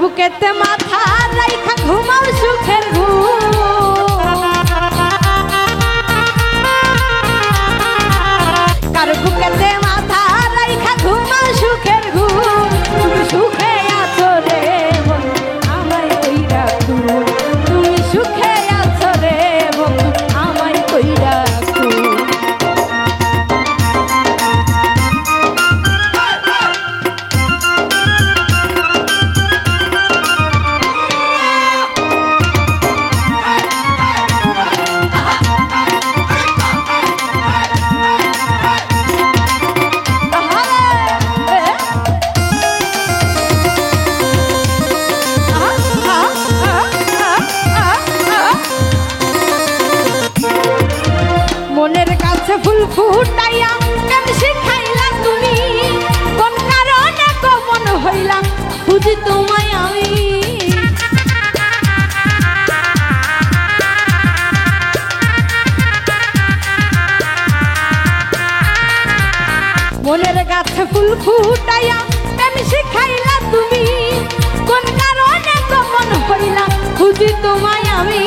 বুকেতে মাথা রাইখা ঘুমাও সুখের ঘুম, কার বুকেতে মাথা রাইখা ঘুমাও সুখের ঘুম। তুমি সুখে আছো রে বন্ধু আমায় কইরা ঘুম, তুমি সুখে আছো রে বন্ধু আমায় কইরা ঘুম। মনের কাছে ফুল ফুটাইয়া প্রেম শিখাইলা তুমি, কোন কারণে গোপন হইলাম বুঝি তোমায় আমি। মনের কাছে ফুল ফুটাইয়া প্রেম শিখাইলা তুমি, কোন কারণে গোপন হইলাম বুঝি তোমায় আমি।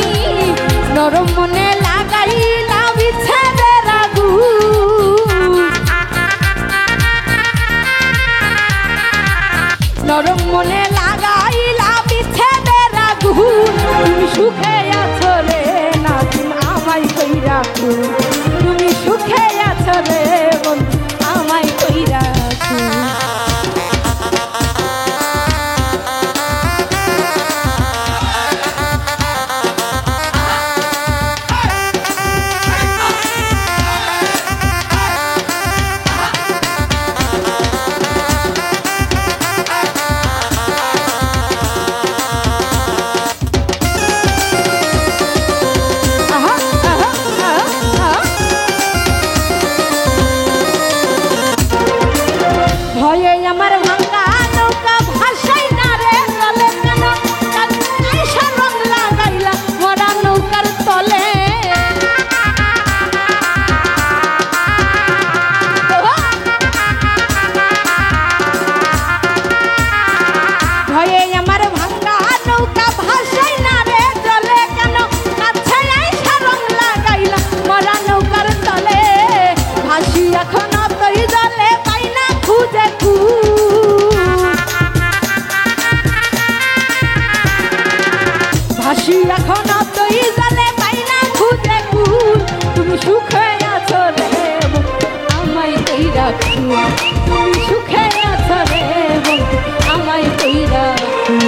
নরম মনে লাগাইলা বিচ্ছেদের আগুন, নরম মনে লাগাইলা বিচ্ছেদের আগুন। তুমি সুখে আছো রে নাজিম আমায় কইরা ঘুম, তুমি সুখে আছো রে বন্ধু আমায় কইরা ঘুম। ভয়ে আমার ভাঙা নৌকা ভাসাই না রে চলে কেন, আইসা রং লাগাইলা মরা নৌকার তলে। ভয়ে আমার ভাঙা নৌকা ভাসাই না রে চলে কেন, কাছে আইসা রং লাগাইলা মরা নৌকার তলে। ভাসি এখন তুই জলে পাই না খুঁজে ভাসি এখন তুই জলে পাই না খুঁজে কুল। তুমি সুখে আছো রে আমায় কইরা ঘুম, তুমি সুখে আছো রে আমায় কইরা ঘুম।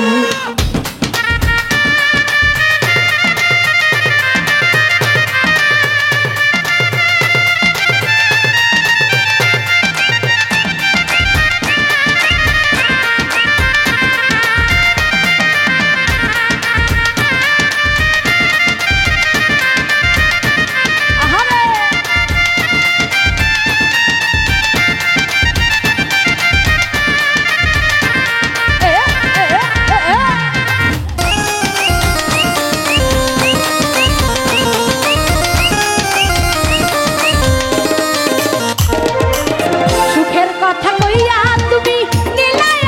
সুখের কথা কইয়া তুমি নিলাই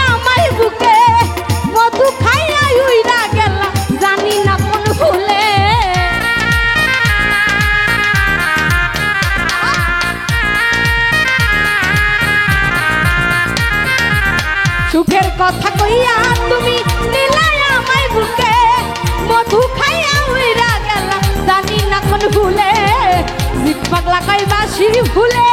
আমায় বুকে, মধু খাইয়া উইরা গেলা জানি না কোন ভুলে। জিত পাগলা কই বাসি ভুলে